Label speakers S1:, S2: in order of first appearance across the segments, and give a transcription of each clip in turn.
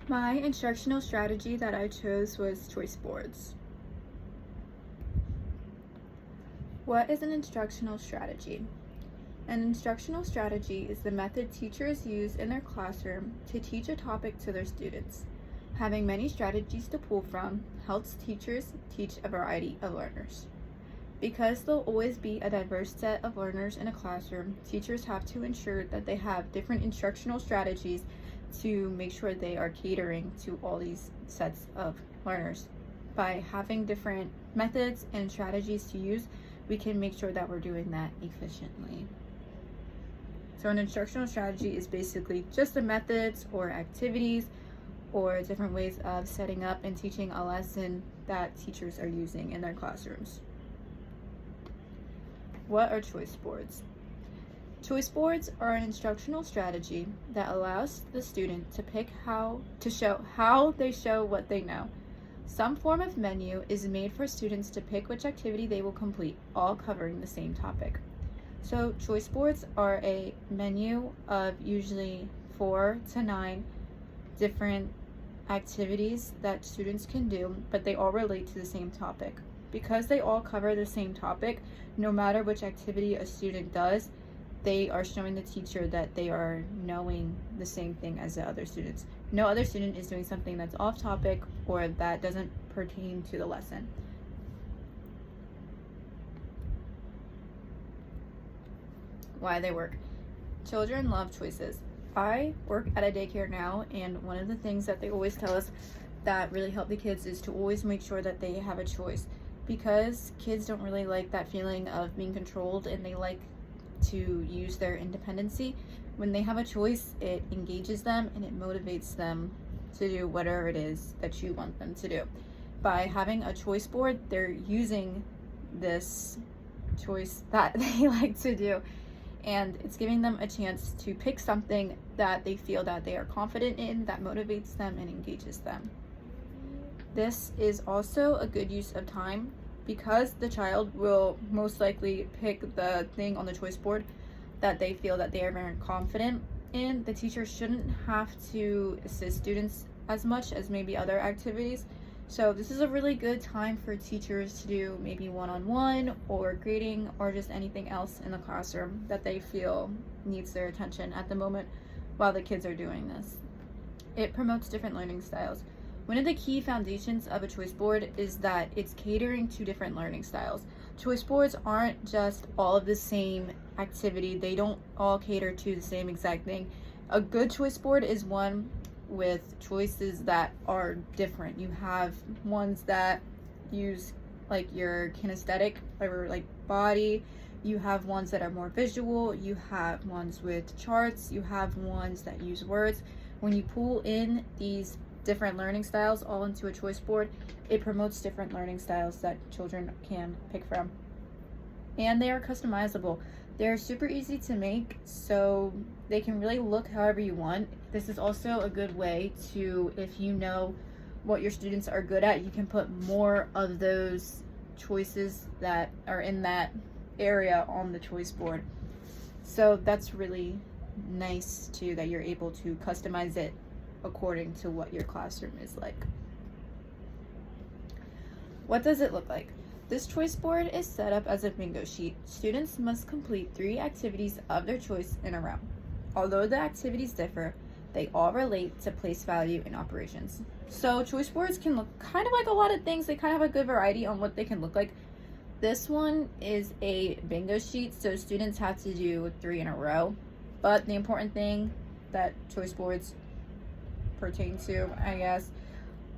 S1: My instructional strategy that I chose was choice boards. What is an instructional strategy? An instructional strategy is the method teachers use in their classroom to teach a topic to their students. Having many strategies to pull from helps teachers teach a variety of learners. Because there'll always be a diverse set of learners in a classroom, teachers have to ensure that they have different instructional strategies to make sure they are catering to all these sets of learners. By having different methods and strategies to use, we can make sure that we're doing that efficiently. So an instructional strategy is basically just the methods or activities or different ways of setting up and teaching a lesson that teachers are using in their classrooms. What are choice boards? Choice boards are an instructional strategy that allows the student to pick how they show what they know. Some form of menu is made for students to pick which activity they will complete, all covering the same topic. So choice boards are a menu of usually 4 to 9 different activities that students can do, but they all relate to the same topic. Because they all cover the same topic, no matter which activity a student does, they are showing the teacher that they are knowing the same thing as the other students. No other student is doing something that's off topic or that doesn't pertain to the lesson. Why they work. Children love choices. I work at a daycare now, and one of the things that they always tell us that really help the kids is to always make sure that they have a choice, because kids don't really like that feeling of being controlled and they like to use their independency. When they have a choice, it engages them and it motivates them to do whatever it is that you want them to do. By having a choice board, they're using this choice that they like to do, and it's giving them a chance to pick something that they feel that they are confident in, that motivates them and engages them. This is also a good use of time, because the child will most likely pick the thing on the choice board that they feel that they are very confident in. The teacher shouldn't have to assist students as much as maybe other activities. So this is a really good time for teachers to do maybe one-on-one or grading or just anything else in the classroom that they feel needs their attention at the moment while the kids are doing this. It promotes different learning styles. One of the key foundations of a choice board is that it's catering to different learning styles. Choice boards aren't just all of the same activity. They don't all cater to the same exact thing. A good choice board is one with choices that are different. You have ones that use like your kinesthetic or like body. You have ones that are more visual. You have ones with charts. You have ones that use words. When you pull in these different learning styles all into a choice board, it promotes different learning styles that children can pick from. And they are customizable. They're super easy to make, so they can really look however you want. This is also a good way to, if you know what your students are good at, you can put more of those choices that are in that area on the choice board. So that's really nice too, that you're able to customize it according to what your classroom is like. What does it look like? This choice board is set up as a bingo sheet. Students must complete 3 activities of their choice in a row. Although the activities differ, they all relate to place value and operations. So choice boards can look kind of like a lot of things. They kind of have a good variety on what they can look like. This one is a bingo sheet, so students have to do 3 in a row. But the important thing that choice boards pertain to, I guess,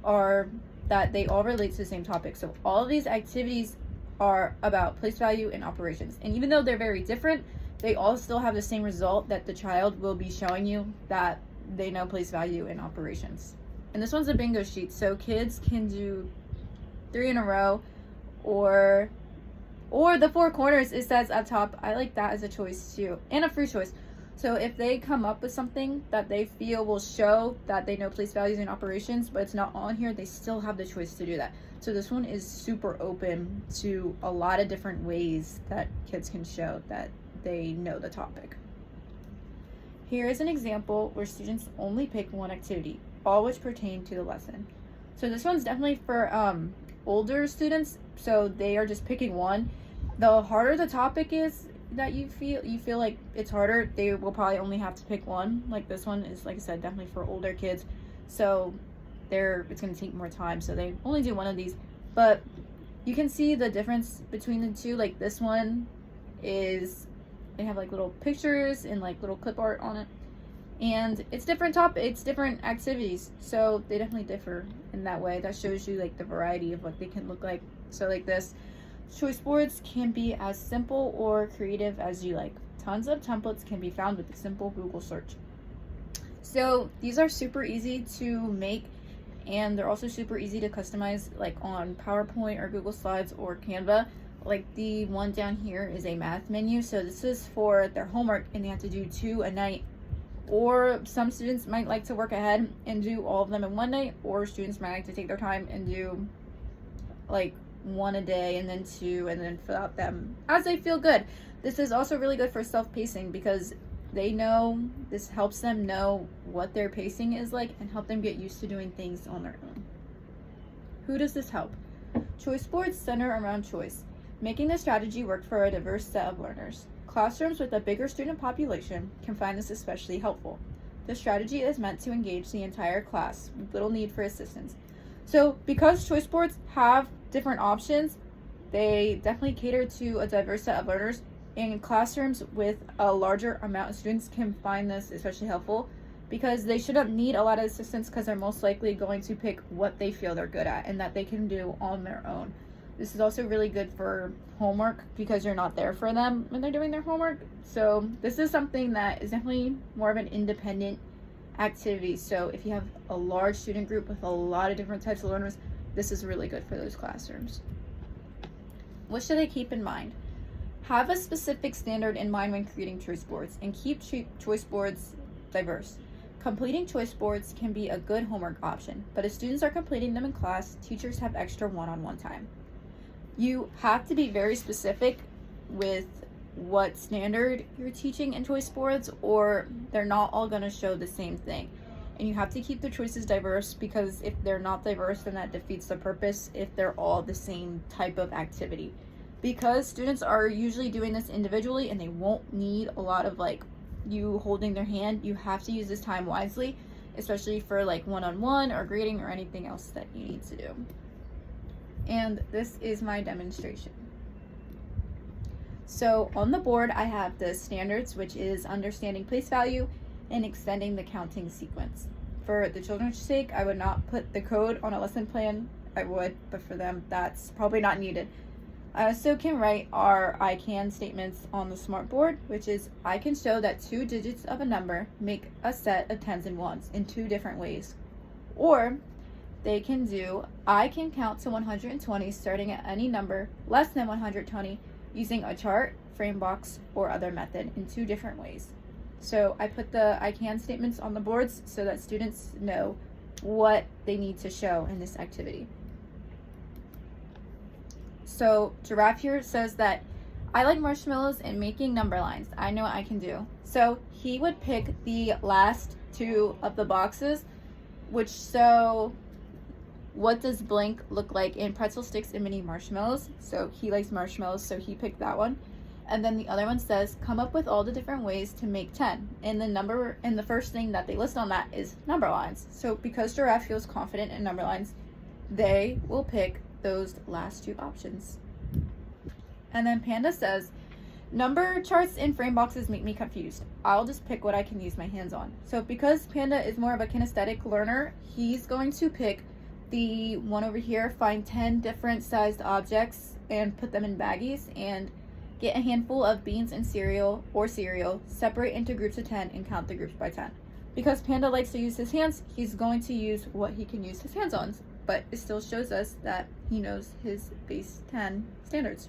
S1: are that they all relate to the same topic. So all of these activities are about place value and operations. And even though they're very different, they all still have the same result, that the child will be showing you that they know place value and operations. And this one's a bingo sheet, so kids can do 3 in a row, or the 4 corners it says up top. I like that as a choice too, and a free choice. So if they come up with something that they feel will show that they know place values and operations, but it's not on here, they still have the choice to do that. So this one is super open to a lot of different ways that kids can show that they know the topic. Here is an example where students only pick one activity, all which pertain to the lesson. So this one's definitely for older students, so they are just picking one. The harder the topic is that you feel like it's harder, they will probably only have to pick one. Like this one is, like I said, definitely for older kids, so it's going to take more time, so they only do one of these. But you can see the difference between the two. Like this one is, they have like little pictures and like little clip art on it, and it's different activities, so they definitely differ in that way. That shows you like the variety of what they can look like. So like this, choice boards can be as simple or creative as you like. Tons of templates can be found with a simple Google search. So these are super easy to make, and they're also super easy to customize, like on PowerPoint or Google Slides or Canva. Like the one down here is a math menu, so this is for their homework, and they have to do 2 a night. Or some students might like to work ahead and do all of them in one night, or students might like to take their time and do like 1 a day and then 2, and then fill out them as they feel good. This is also really good for self-pacing, because they know, this helps them know what their pacing is like and help them get used to doing things on their own. Who does this help? Choice boards center around choice, making the strategy work for a diverse set of learners. Classrooms with a bigger student population can find this especially helpful. The strategy is meant to engage the entire class with little need for assistance. So because choice boards have different options, they definitely cater to a diverse set of learners, and classrooms with a larger amount of students can find this especially helpful, because they shouldn't need a lot of assistance, because they're most likely going to pick what they feel they're good at and that they can do on their own. This is also really good for homework, because you're not there for them when they're doing their homework. So this is something that is definitely more of an independent activity. So if you have a large student group with a lot of different types of learners, this is really good for those classrooms. What should they keep in mind? Have a specific standard in mind when creating choice boards, and keep choice boards diverse. Completing choice boards can be a good homework option, but if students are completing them in class, teachers have extra one-on-one time. You have to be very specific with what standard you're teaching in choice boards, or they're not all going to show the same thing. And you have to keep the choices diverse, because if they're not diverse, then that defeats the purpose if they're all the same type of activity. Because students are usually doing this individually, and they won't need a lot of like you holding their hand, you have to use this time wisely, especially for like one-on-one or grading or anything else that you need to do. And this is my demonstration. So on the board I have the standards, which is understanding place value and extending the counting sequence. For the children's sake, I would not put the code on a lesson plan. I would, but for them that's probably not needed. I also can write our I can statements on the smart board, which is I can show that 2 digits of a number make a set of 10s and 1s in 2 different ways. Or they can do I can count to 120 starting at any number less than 120 using a chart, frame box, or other method in 2 different ways. So I put the I can statements on the boards so that students know what they need to show in this activity. So Giraffe here says that I like marshmallows and making number lines. I know what I can do. So he would pick the last 2 of the boxes, which show what does blank look like in pretzel sticks and mini marshmallows. So he likes marshmallows, so he picked that one. And then the other one says come up with all the different ways to make 10. And the first thing that they list on that is number lines. So because Giraffe feels confident in number lines, they will pick those last 2 options. And then Panda says number charts and frame boxes make me confused. I'll just pick what I can use my hands on. So because Panda is more of a kinesthetic learner, he's going to pick the one over here, find 10 different sized objects and put them in baggies, and get a handful of beans and cereal, separate into groups of 10 and count the groups by 10. Because Panda likes to use his hands, he's going to use what he can use his hands on, but it still shows us that he knows his base 10 standards.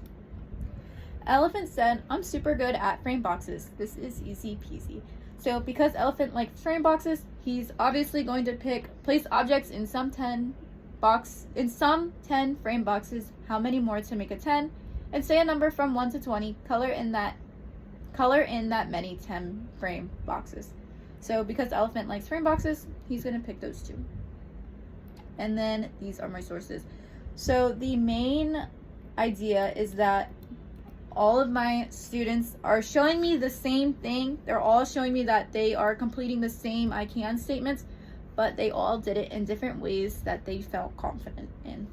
S1: Elephant said, I'm super good at frame boxes. This is easy peasy. So because Elephant likes frame boxes, he's obviously going to place objects in some 10 frame boxes, how many more to make a 10, and say a number from 1 to 20, color in that many 10 frame boxes. So because the elephant likes frame boxes, he's going to pick those two. And then these are my sources. So the main idea is that all of my students are showing me the same thing. They're all showing me that they are completing the same I can statements, but they all did it in different ways that they felt confident in.